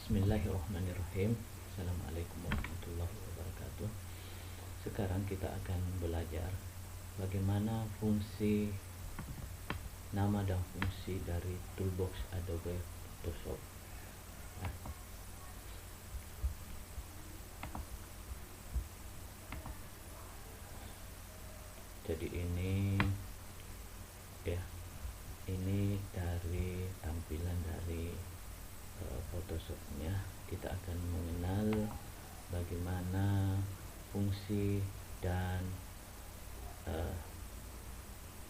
Bismillahirrahmanirrahim. Assalamualaikum warahmatullahi wabarakatuh. Sekarang kita akan belajar bagaimana fungsi nama dan fungsi dari toolbox Adobe Photoshop. Nah, jadi ini dari tampilan dari Photoshopnya. Kita akan mengenal bagaimana fungsi dan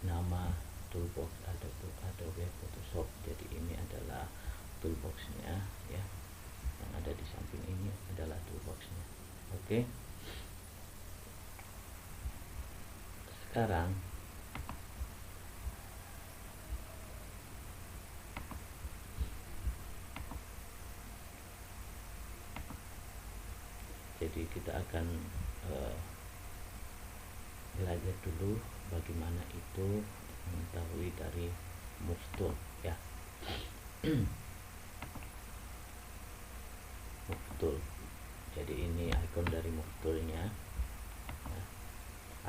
nama toolbox Adobe Photoshop. Jadi ini adalah toolboxnya ya, yang ada di samping ini adalah toolboxnya. Oke, sekarang jadi kita akan belajar dulu bagaimana itu mengetahui dari Move Tool ya. Move Tool. Jadi ini icon dari Move Tool-nya. Nah,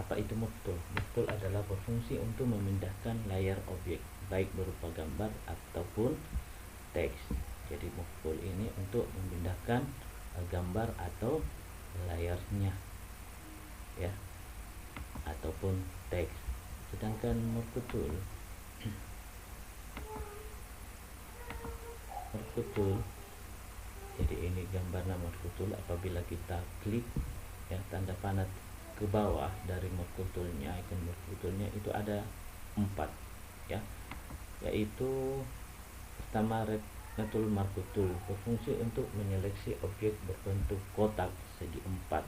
apa itu Move Tool? Move Tool adalah berfungsi untuk memindahkan layar objek, baik berupa gambar ataupun teks. Jadi Move Tool ini untuk memindahkan gambar atau layarnya ya, ataupun teks. Sedangkan Move Tool jadi ini gambarnya Move Tool. Apabila kita klik ya tanda panah ke bawah dari Move Tool-nya, icon Move Tool-nya itu ada 4 ya, yaitu pertama tool Marquee Tool berfungsi untuk menyeleksi objek berbentuk kotak segi 4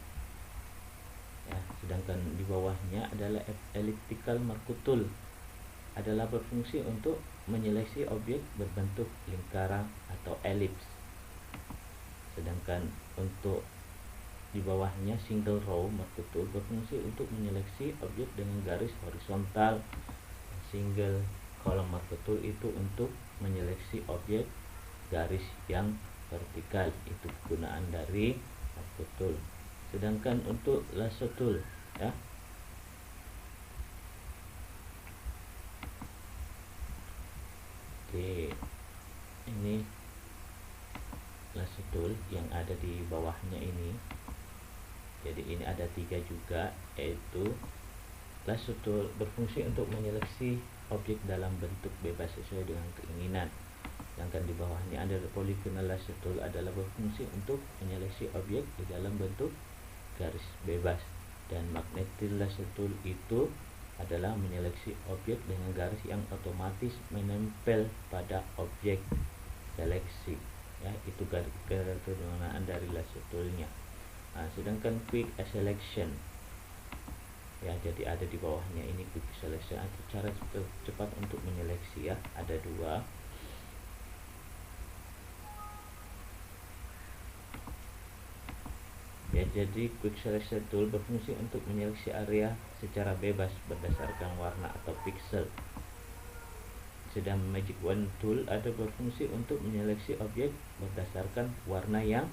ya. Sedangkan di bawahnya adalah Elliptical Marquee Tool, adalah berfungsi untuk menyeleksi objek berbentuk lingkaran atau elips. Sedangkan untuk di bawahnya Single Row Marquee Tool berfungsi untuk menyeleksi objek dengan garis horizontal. Single Column Marquee Tool itu untuk menyeleksi objek garis yang vertikal, itu kegunaan dari Marquee Tool. Sedangkan untuk Lasso Tool ya, oke, ini Lasso Tool yang ada di bawahnya ini. Jadi ini ada 3 juga, yaitu Lasso Tool berfungsi untuk menyeleksi objek dalam bentuk bebas sesuai dengan keinginan. Sedangkan di bawahnya ada Polygonal Lasso Tool, adalah berfungsi untuk menyeleksi objek di dalam bentuk garis bebas. Dan Magnetic Lasso Tool itu adalah menyeleksi objek dengan garis yang otomatis menempel pada objek seleksi ya, itu kegunaan dari Lasso Tool-nya. Nah, sedangkan Quick Selection ya, jadi ada di bawahnya ini Quick Selection atau cara cepat untuk menyeleksi ya, ada 2. Ya, jadi Quick Selection Tool berfungsi untuk menyeleksi area secara bebas berdasarkan warna atau pixel. Sedang Magic Wand Tool ada berfungsi untuk menyeleksi objek berdasarkan warna yang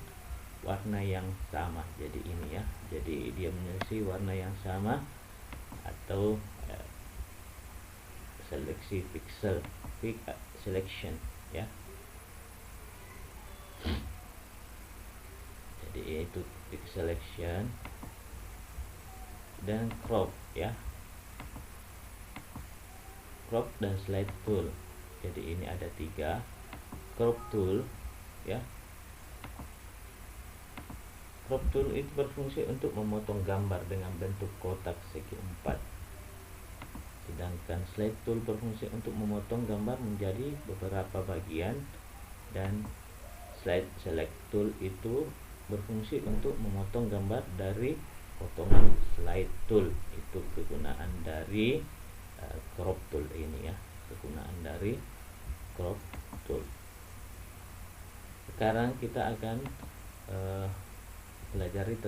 sama. Jadi ini ya, jadi dia menyeleksi warna yang sama atau seleksi pixel, Quick Selection ya. Jadi yaitu Quick Selection dan Crop ya, Crop dan Slide Tool. Jadi ini ada 3. Crop Tool ya, Crop Tool itu berfungsi untuk memotong gambar dengan bentuk kotak segi 4. Sedangkan Slide Tool berfungsi untuk memotong gambar menjadi beberapa bagian, dan Slide Select Tool itu berfungsi untuk memotong gambar dari potongan Slide Tool. Itu kegunaan dari Crop Tool ini ya, kegunaan dari Crop Tool. Sekarang kita akan pelajari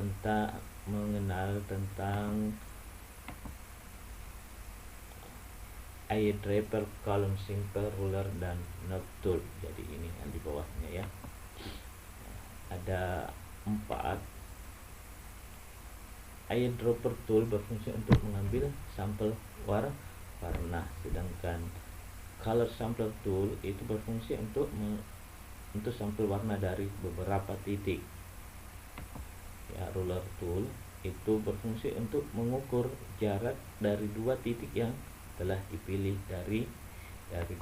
mengenal tentang Eyedropper, Column Simple, Ruler, dan Node Tool. Jadi ini yang di bawahnya ya. ada 4. Eyedropper tool berfungsi untuk mengambil sampel warna, sedangkan color sampler tool itu berfungsi untuk sampel warna dari beberapa titik. Ya, ruler tool itu berfungsi untuk mengukur jarak dari 2 titik yang telah dipilih dari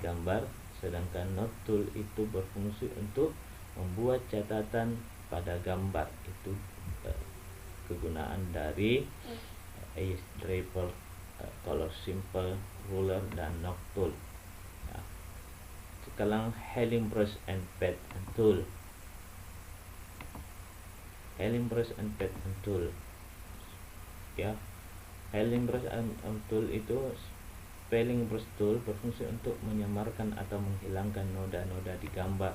gambar, sedangkan note tool itu berfungsi untuk membuat catatan pada gambar. Itu kegunaan dari eyedropper, color simple, ruler, dan note tool. Ya. Sekarang healing brush and pattern tool. Healing brush and pattern tool. Ya, healing brush and tool itu spelling brush tool berfungsi untuk menyamarkan atau menghilangkan noda-noda di gambar.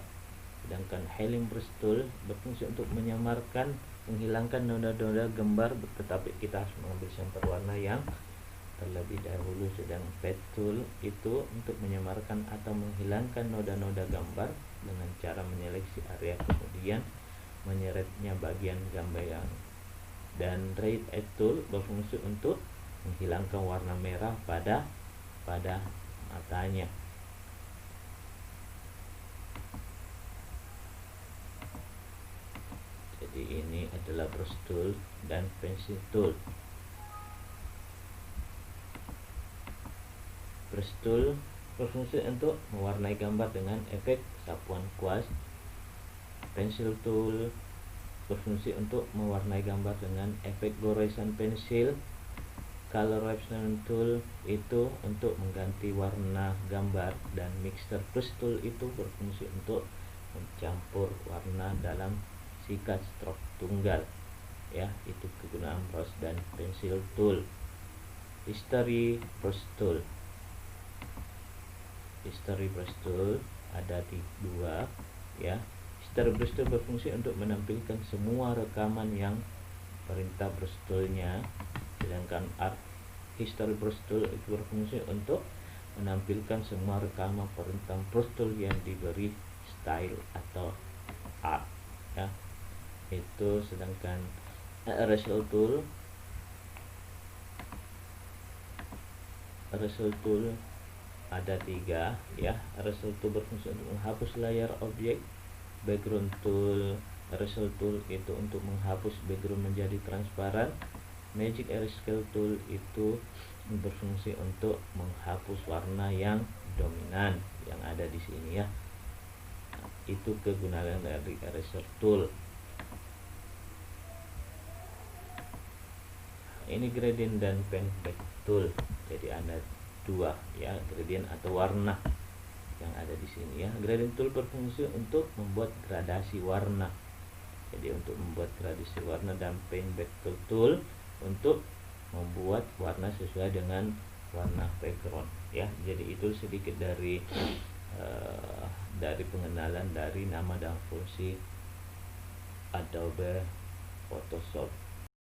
Sedangkan healing brush tool berfungsi untuk menyamarkan, menghilangkan noda-noda gambar, tetapi kita harus mengambil sampel warna yang terlebih dahulu. Sedang pad tool itu untuk menyamarkan atau menghilangkan noda-noda gambar dengan cara menyeleksi area kemudian menyeretnya bagian gambar yang. Dan red edge tool berfungsi untuk menghilangkan warna merah pada matanya. Jadi ini adalah brush tool dan pencil tool. Brush tool berfungsi untuk mewarnai gambar dengan efek sapuan kuas. Pencil tool berfungsi untuk mewarnai gambar dengan efek goresan pensil. Color replacement tool itu untuk mengganti warna gambar, dan mixture brush tool itu berfungsi untuk mencampur warna dalam sikat stroke tunggal. Ya, itu kegunaan brush dan pencil tool. History brush tool. History brush tool ada 2, ya. History brush tool berfungsi untuk menampilkan semua rekaman yang perintah brush toolnya, sedangkan art history brush tool itu berfungsi untuk menampilkan semua rekaman perintah brush tool yang diberi style atau art, ya. Itu sedangkan eraser tool ada 3, ya. Eraser tool berfungsi untuk menghapus layar objek. Background tool, eraser tool itu untuk menghapus background menjadi transparan. Magic eraser tool itu berfungsi untuk menghapus warna yang dominan yang ada di sini, ya. Nah, itu kegunaan dari eraser tool. Ini gradient dan pen back tool. Jadi ada 2, ya, gradient atau warna yang ada di sini, ya. Gradient tool berfungsi untuk membuat gradasi warna. Jadi untuk membuat gradasi warna, dan paint background tool untuk membuat warna sesuai dengan warna background, ya. Jadi itu sedikit dari pengenalan dari nama dan fungsi Adobe Photoshop.